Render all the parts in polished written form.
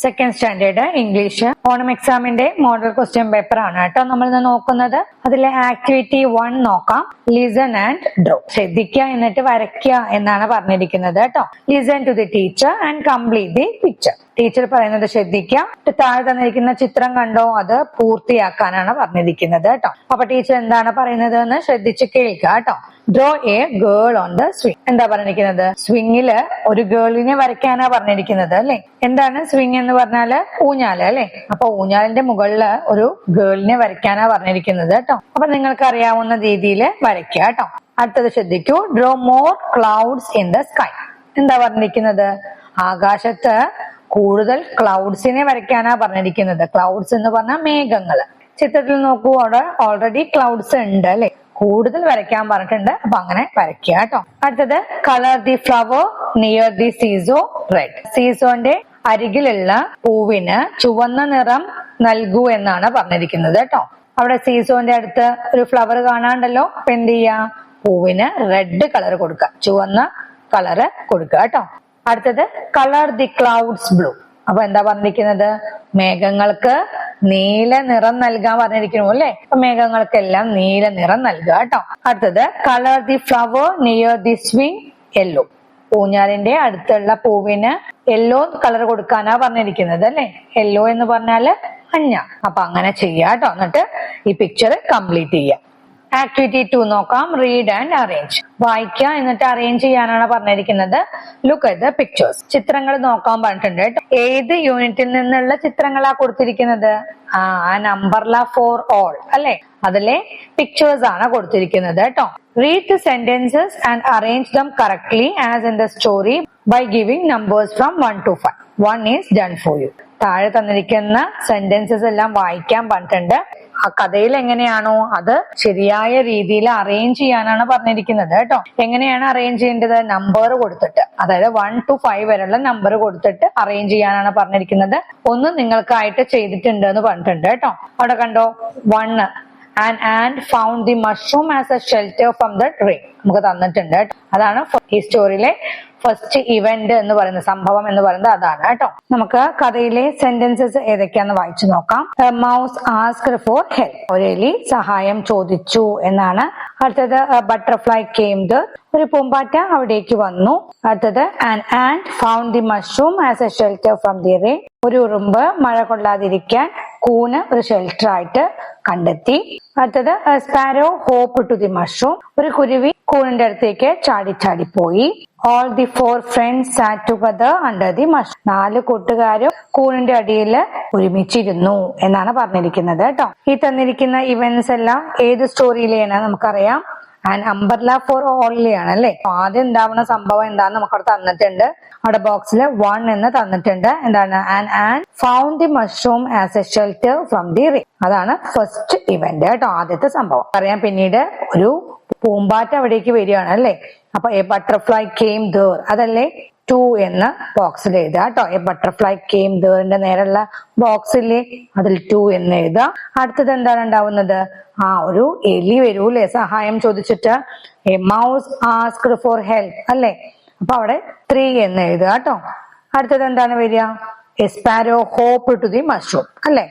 Second standard English Onam എക്സാമിന്റെ model question paper ആണ് കേട്ടോ നമ്മൾ ഇന്ന് നോക്കുന്നത്. അതിലെ ആക്ടിവിറ്റി 1 നോക്കാം. Listen and draw. ശ്രദ്ധിക്കുക എന്നിട്ട് വരയ്ക്കുക എന്നാണ് പറഞ്ഞിരിക്കുന്നത് കേട്ടോ. Listen to the teacher and complete the picture. Teacher പറയുന്നത് ശ്രദ്ധിക്കുക, താഴെ തന്നിരിക്കുന്ന ചിത്രം കണ്ടോ, അത് പൂർത്തിയാക്കാനാണ് പറഞ്ഞിരിക്കുന്നത് കേട്ടോ. അപ്പൊ ടീച്ചർ എന്താണ് പറയുന്നത് എന്ന് ശ്രദ്ധിച്ച് കേൾക്കുക കേട്ടോ. Draw A girl on the swing. എന്താ പറഞ്ഞിരിക്കുന്നത്? സ്വിങ്ങില് ഒരു ഗേളിനെ വരയ്ക്കാനാ പറഞ്ഞിരിക്കുന്നത് അല്ലെ. എന്താണ് സ്വിങ് എന്ന് പറഞ്ഞാല്? ഊഞ്ഞാല് അല്ലെ. അപ്പൊ ഊഞ്ഞാലിന്റെ മുകളില് ഒരു ഗേളിനെ വരയ്ക്കാനാ പറഞ്ഞിരിക്കുന്നത് കേട്ടോ. അപ്പൊ നിങ്ങൾക്ക് അറിയാവുന്ന രീതിയിൽ വരയ്ക്കുക കേട്ടോ. അടുത്തത് ശ്രദ്ധിക്കൂ. Draw more clouds in the sky. എന്താ പറഞ്ഞിരിക്കുന്നത്? ആകാശത്ത് കൂടുതൽ ക്ലൗഡ്സിനെ വരയ്ക്കാനാ പറഞ്ഞിരിക്കുന്നത്. ക്ലൗഡ്സ് എന്ന് പറഞ്ഞാൽ മേഘങ്ങള്. ചിത്രത്തിൽ നോക്കൂ, അവിടെ ഓൾറെഡി ക്ലൗഡ്സ് ഉണ്ട് അല്ലെ. കൂടുതൽ വരയ്ക്കാൻ പറഞ്ഞിട്ടുണ്ട്. അപ്പൊ അങ്ങനെ വരയ്ക്കുക കേട്ടോ. അടുത്തത് colour the flower near the seesaw red. സീസോന്റെ അരികിലുള്ള പൂവിന് ചുവന്ന നിറം നൽകൂ എന്നാണ് പറഞ്ഞിരിക്കുന്നത് കേട്ടോ. അവിടെ സീസോന്റെ അടുത്ത് ഒരു ഫ്ലവർ കാണാണ്ടല്ലോ. അപ്പൊ എന്ത് ചെയ്യാ? പൂവിന് റെഡ് കളർ കൊടുക്കുക, ചുവന്ന കളറ് കൊടുക്കുക കേട്ടോ. അടുത്തത് കളർ ദി ക്ലൗഡ്സ് ബ്ലൂ. അപ്പൊ എന്താ പറഞ്ഞിരിക്കുന്നത്? മേഘങ്ങൾക്ക് നീല നിറം നൽകാൻ പറഞ്ഞിരിക്കുന്നു അല്ലെ. അപ്പൊ മേഘങ്ങൾക്കെല്ലാം നീല നിറം നൽകുക കേട്ടോ. അടുത്തത് colour the flower near the swing yellow. ഊഞ്ഞാലിന്റെ അടുത്തുള്ള പൂവിന് യെല്ലോ കളർ കൊടുക്കാനാ പറഞ്ഞിരിക്കുന്നത് അല്ലെ. യെല്ലോ എന്ന് പറഞ്ഞാല് മഞ്ഞ. അപ്പൊ അങ്ങനെ ചെയ്യാ കേട്ടോ. എന്നിട്ട് ഈ പിക്ചർ കംപ്ലീറ്റ് ചെയ്യാം. ആക്ടിവിറ്റി 2 നോക്കാം. Read and arrange. വായിക്കുക എന്നിട്ട് അറേഞ്ച് ചെയ്യാനാണ് പറഞ്ഞിരിക്കുന്നത്. Look at the pictures. ചിത്രങ്ങൾ നോക്കാൻ പറഞ്ഞിട്ടുണ്ട് കേട്ടോ. ഏത് യൂണിറ്റിൽ നിന്നുള്ള ചിത്രങ്ങളാ കൊടുത്തിരിക്കുന്നത്? നമ്പർല ഫോർ ഓൾ അല്ലെ. അതിലെ പിക്ചേഴ്സ് ആണ് കൊടുത്തിരിക്കുന്നത് കേട്ടോ. Read the sentences and arrange them correctly as in the story by giving numbers from 1 to 5. 1 is done for you. താഴെ തന്നിരിക്കുന്ന സെന്റൻസസ് എല്ലാം വായിക്കാൻ പറഞ്ഞിട്ടുണ്ട്. ആ കഥയിൽ എങ്ങനെയാണോ അത് ശരിയായ രീതിയിൽ അറേഞ്ച് ചെയ്യാനാണ് പറഞ്ഞിരിക്കുന്നത് കേട്ടോ. എങ്ങനെയാണ് അറേഞ്ച് ചെയ്യേണ്ടത്? നമ്പർ കൊടുത്തിട്ട്, അതായത് 1 to 5 വരെയുള്ള നമ്പർ കൊടുത്തിട്ട് അറേഞ്ച് ചെയ്യാനാണ് പറഞ്ഞിരിക്കുന്നത്. ഒന്ന് നിങ്ങൾക്കായിട്ട് ചെയ്തിട്ടുണ്ട് എന്ന് പറഞ്ഞിട്ടുണ്ട് കേട്ടോ. അവിടെ കണ്ടോ, 1 an ant found the mushroom as a shelter from the rain. നമുക്ക് തന്നിട്ടുണ്ട് കേട്ടോ. അതാണ് ഈ സ്റ്റോറിയിലെ ഫസ്റ്റ് ഇവന്റ് എന്ന് പറയുന്ന സംഭവം എന്ന് പറയുന്നത് അതാണ് കേട്ടോ. നമുക്ക് കഥയിലെ സെന്റൻസസ് ഏതൊക്കെയാന്ന് വായിച്ചു നോക്കാം. Mouse asked for help. ഒരു എലി സഹായം ചോദിച്ചു എന്നാണ്. അടുത്തത് ബട്ടർഫ്ലൈ കെയിം ദർ. ഒരു പൂമ്പാറ്റ അവിടേക്ക് വന്നു. അടുത്തത് an and found the mushroom as A shelter from the rain. ഒരു ഉറുമ്പ് മഴ കൊള്ളാതിരിക്കാൻ കൂന് ഒരു ഷെൽട്ടർ ആയിട്ട് കണ്ടെത്തി. അടുത്തത് sparrow hop to the mushroom. ഒരു കുരുവി കൂണിന്റെ അടുത്തേക്ക് ചാടി ചാടി പോയി. All the 4 friends sat together under the mushroom. 4 കൂട്ടുകാരും കൂണിന്റെ അടിയിൽ ഒരുമിച്ചിരുന്നു എന്നാണ് പറഞ്ഞിരിക്കുന്നത് കേട്ടോ. ഈ തന്നിരിക്കുന്ന ഇവന്റ്സ് എല്ലാം ഏത് സ്റ്റോറിയിലെയാണ് നമുക്കറിയാം? ആൻഡ് അംബർല ഫോർ ഓളിലെയാണ് അല്ലെ. ആദ്യം ഉണ്ടാവുന്ന സംഭവം എന്താന്ന് നമുക്കവിടെ തന്നിട്ടുണ്ട്. അവിടെ ബോക്സിൽ 1 എന്ന് തന്നിട്ടുണ്ട്. എന്താണ്? And found the mushroom as A shelter from the rain. അതാണ് ഫസ്റ്റ് ഇവന്റ് കേട്ടോ, ആദ്യത്തെ സംഭവം. അറിയാം. പിന്നീട് ഒരു പൂമ്പാറ്റ അവിടേക്ക് വരികയാണ് അല്ലെ. അപ്പൊ എ ബട്ടർഫ്ലൈ കെയിം ദർ, അതല്ലേ 2 എന്ന് ബോക്സിൽ എഴുതുക കേട്ടോ. എ ബട്ടർഫ്ലൈ കെയിം ദറിന്റെ നേരെയുള്ള ബോക്സിലെ അതിൽ 2 എന്ന് എഴുതുക. അടുത്തത് എന്താണ് ഉണ്ടാവുന്നത്? ഒരു എലി വരൂല്ലേ സഹായം ചോദിച്ചിട്ട്. A mouse asked for help അല്ലെ. അപ്പൊ അവിടെ 3 എന്ന് എഴുതുക കേട്ടോ. അടുത്തത് എന്താണ് വരിക? A sparrow hop to the mushroom അല്ലെ.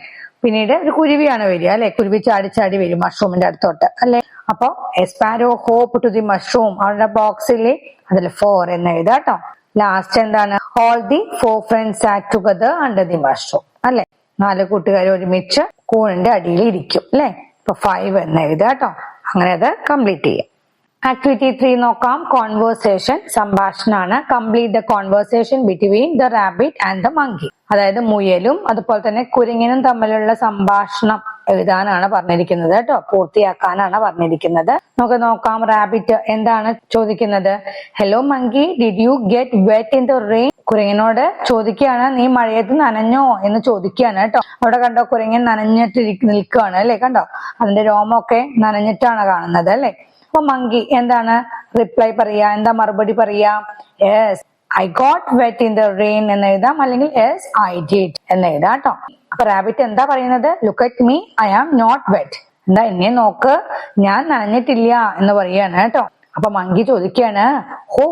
പിന്നീട് ഒരു കുരുവിയാണ് വരിക അല്ലെ. കുരുവി ചാടി ചാടി വരും മഷ്റൂമിന്റെ അടുത്തോട്ട് അല്ലെ. അപ്പൊ a sparrow hop to the mushroom അവരുടെ ബോക്സിൽ അതിൽ 4 എന്ന് എഴുതുക കേട്ടോ. ലാസ്റ്റ് എന്താണ്? All the 4 friends sat together under the mushroom അല്ലെ. 4 കൂട്ടുകാർ ഒരുമിച്ച് കൂണിന്റെ അടിയിൽ ഇരിക്കും അല്ലെ. ഇപ്പൊ 5 എന്ന് എഴുതുക കേട്ടോ. അങ്ങനെ അത് കംപ്ലീറ്റ് ചെയ്യാം. ആക്ടിവിറ്റി 3 നോക്കാം. കോൺവേഴ്സേഷൻ. സംഭാഷണമാണ്. Complete the conversation between the rabbit and the monkey. അതായത് മുയലും അതുപോലെ തന്നെ കുരങ്ങനും തമ്മിലുള്ള സംഭാഷണം എഴുതാനാണ് പറഞ്ഞിരിക്കുന്നത് കേട്ടോ. പൂർത്തിയാക്കാനാണ് പറഞ്ഞിരിക്കുന്നത്. നമുക്ക് നോക്കാം. റാബിറ്റ് എന്താണ് ചോദിക്കുന്നത്? Hello monkey, did you get wet in the rain. കുരങ്ങനോട് ചോദിക്കുകയാണ്, നീ മഴയത്ത് നനഞ്ഞോ എന്ന് ചോദിക്കുകയാണ് കേട്ടോ. അവിടെ കണ്ടോ, കുരങ്ങൻ നനഞ്ഞിട്ട് നിൽക്കുകയാണ് അല്ലെ. കണ്ടോ, അതിന്റെ രോമമൊക്കെ നനഞ്ഞിട്ടാണ് കാണുന്നത് അല്ലെ. അപ്പൊ മങ്കി എന്താണ് റിപ്ലൈ പറയാ? എന്താ മറുപടി പറയാ? Yes I got wet in the rain എന്ന് എഴുതാം, അല്ലെങ്കിൽ യെസ് ഐ ഡിഡ് എന്ന് എഴുതാം കേട്ടോ. അപ്പൊ റാബിറ്റ് എന്താ പറയുന്നത്? Look at me, I am not wet. എന്താ, എന്നെ നോക്ക്, ഞാൻ നനഞ്ഞിട്ടില്ല എന്ന് പറയാണ് കേട്ടോ. അപ്പൊ മങ്കി ചോദിക്കാണ്, ഹോ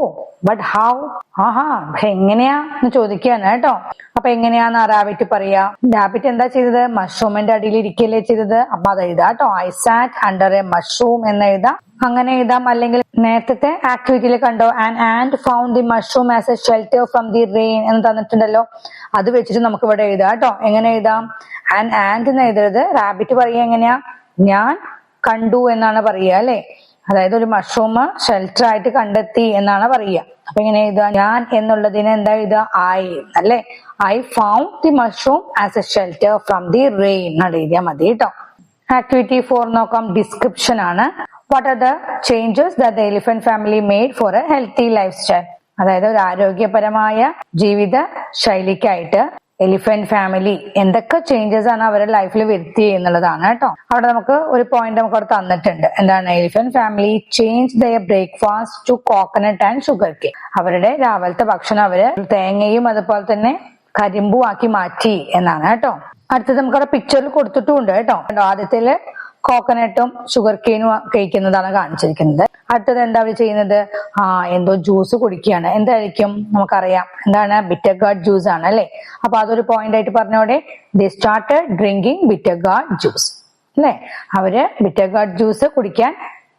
ബട്ട് ഹൗ, ആഹാ എങ്ങനെയാ എന്ന് ചോദിക്കാണ് കേട്ടോ. അപ്പൊ എങ്ങനെയാന്ന് റാബിറ്റ് പറയാ. റാബിറ്റ് എന്താ ചെയ്തത്? മഷ്റൂമിന്റെ അടിയിൽ ഇരിക്കല്ലേ ചെയ്തത്. അപ്പൊ അത് എഴുതാം കേട്ടോ. I SAT under A mushroom എന്ന് എഴുതാം. അങ്ങനെ എഴുതാം. അല്ലെങ്കിൽ നേരത്തെ ആക്ടിവിറ്റിയിൽ കണ്ടോ, an and found the mushroom as A shelter from the rain എന്ന് തന്നിട്ടുണ്ടല്ലോ. അത് വെച്ചിട്ട് നമുക്ക് ഇവിടെ എഴുതാം കേട്ടോ. എങ്ങനെ എഴുതാം? ആൻ ആൻഡ് എന്ന് എഴുതരുത്. റാബിറ്റ് പറയുക എങ്ങനെയാ? ഞാൻ കണ്ടു എന്നാണ് പറയുക അല്ലെ. അതായത് ഒരു മഷ്റൂം ഷെൽട്ടർ ആയിട്ട് കണ്ടെത്തി എന്നാണ് പറയുക. അപ്പൊ ഇങ്ങനെ എഴുതുക, ഞാൻ എന്നുള്ളതിന് എന്താ എഴുതുക? ഐ അല്ലെ. I found the mushroom as A shelter from the rain എന്ന് എഴുതിയാൽ മതി കേട്ടോ. ആക്ടിവിറ്റി 4 നോക്കാം. ഡിസ്ക്രിപ്ഷൻ ആണ്. What are the changes that the elephant family made for A healthy life style? അതായത് ഒരു ആരോഗ്യപരമായ ജീവിത ശൈലിക്കായിട്ട് എലിഫന്റ് ഫാമിലി എന്തൊക്കെ ചേഞ്ചസ് ആണ് അവരുടെ ലൈഫിൽ വരുത്തിയത് എന്നുള്ളതാണ് കേട്ടോ. അവിടെ നമുക്ക് ഒരു പോയിന്റ് നമുക്ക് അവിടെ തന്നിട്ടുണ്ട്. എന്താണ്? Elephant family change their breakfast to coconut and sugar cake. അവരുടെ രാവിലത്തെ ഭക്ഷണം അവര് തേങ്ങയും അതുപോലെ തന്നെ കരിമ്പും ആക്കി മാറ്റി എന്നാണ് കേട്ടോ. അടുത്തത് നമുക്കവിടെ പിക്ചറിൽ കൊടുത്തിട്ടുമുണ്ട് കേട്ടോ. ആദ്യത്തില് കോക്കനട്ടും ഷുഗർ കെയിനും കഴിക്കുന്നതാണ് കാണിച്ചിരിക്കുന്നത്. അടുത്തത് എന്താ അവർ ചെയ്യുന്നത്? എന്തോ ജ്യൂസ് കുടിക്കുകയാണ്. എന്തായിരിക്കും? നമുക്കറിയാം. എന്താണ്? ബിറ്റർ ഗാർഡ് ജ്യൂസ് ആണ് അല്ലെ. അപ്പൊ അതൊരു പോയിന്റ് ആയിട്ട് പറഞ്ഞോടെ. They started drinking bitter gourd juice അല്ലെ. അവര് ബിറ്റർ ഗാർഡ് ജ്യൂസ് കുടിക്കാൻ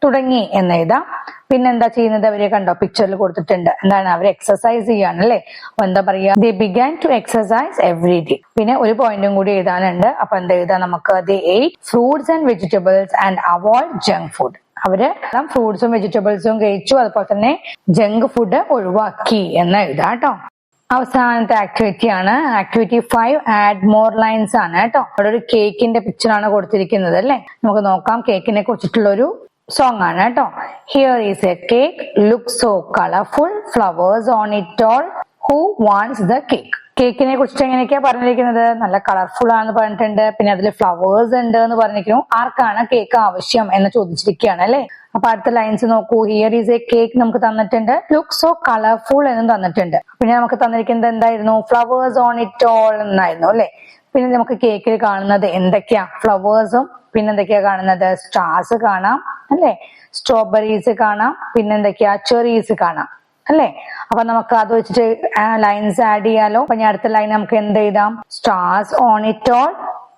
തുടങ്ങി എന്ന് എഴുതാം. പിന്നെന്താ ചെയ്യുന്നത്? അവര് കണ്ടോ, പിക്ചറിൽ കൊടുത്തിട്ടുണ്ട്. എന്താണ്? അവർ എക്സസൈസ് ചെയ്യാണ് അല്ലെ. അപ്പൊ എന്താ പറയാ? They began to exercise every day. പിന്നെ ഒരു പോയിന്റും കൂടി എഴുതാനുണ്ട്. അപ്പൊ എന്താ എഴുതാം നമുക്ക്? ദേ ഏറ്റ് fruits and vegetables and avoid junk food. അവര് ഫ്രൂട്ട്സും വെജിറ്റബിൾസും കഴിച്ചു, അതുപോലെ തന്നെ ജങ്ക് ഫുഡ് ഒഴിവാക്കി എന്ന് എഴുതാം കേട്ടോ. അവസാനത്തെ ആക്ടിവിറ്റി ആണ്. ആക്ടിവിറ്റി 5 ആഡ് മോർ ലൈൻസ് ആണ് കേട്ടോ. അവിടെ ഒരു കേക്കിന്റെ പിക്ചർ ആണ് കൊടുത്തിരിക്കുന്നത് അല്ലെ. നമുക്ക് നോക്കാം. കേക്കിനെ കുറിച്ചിട്ടുള്ള ഒരു സോങ് ആണ് കേട്ടോ. Here is a cake, look so colourful, flowers on it all, who wants the cake. കേക്കിനെ കുറിച്ചിട്ട് എങ്ങനെയൊക്കെയാ പറഞ്ഞിരിക്കുന്നത്? നല്ല കളർഫുൾ ആണെന്ന് പറഞ്ഞിട്ടുണ്ട്. പിന്നെ അതിൽ ഫ്ലവേഴ്സ് ഉണ്ട് എന്ന് പറഞ്ഞിരിക്കുന്നു. ആർക്കാണ് കേക്ക് ആവശ്യം എന്ന് ചോദിച്ചിരിക്കുകയാണ് അല്ലെ. അപ്പൊ അടുത്ത ലൈൻസ് നോക്കൂ. ഹിയർ ഈസ് എ കേക്ക് നമുക്ക് തന്നിട്ടുണ്ട്. ലുക്ക് സോ കളർഫുൾ എന്നും തന്നിട്ടുണ്ട്. പിന്നെ നമുക്ക് തന്നിരിക്കുന്നത് എന്തായിരുന്നു? ഫ്ലവേഴ്സ് ഓൺ ഇറ്റ് ഓൾ എന്നായിരുന്നു അല്ലെ. പിന്നെ നമുക്ക് കേക്കിൽ കാണുന്നത് എന്തൊക്കെയാ? ഫ്ലവേഴ്സും പിന്നെന്തൊക്കെയാ കാണുന്നത്? സ്റ്റാർസ് കാണാം അല്ലെ, സ്ട്രോബെറീസ് കാണാം, പിന്നെന്തൊക്കെയാ? ചെറീസ് കാണാം അല്ലെ. അപ്പൊ നമുക്ക് അത് വെച്ചിട്ട് ലൈൻസ് ആഡ് ചെയ്യാലോ. അപ്പൊ ഞാൻ അടുത്ത ലൈൻ നമുക്ക് എന്ത് എഴുതാം? Stars on it all,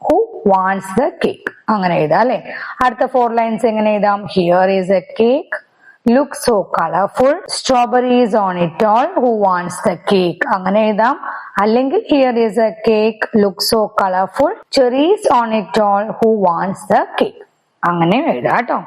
who wants the cake അങ്ങനെ എഴുതാം അല്ലെ. അടുത്ത 4 ലൈൻസ് എങ്ങനെ എഴുതാം? Here is a cake, look so colourful, strawberries on it all, who wants the cake അങ്ങനെ എഴുതാം. അല്ലെങ്കിൽ here is a cake, look so colourful, cherries on it all, who wants the cake അങ്ങനെ എഴുതാം കേട്ടോ.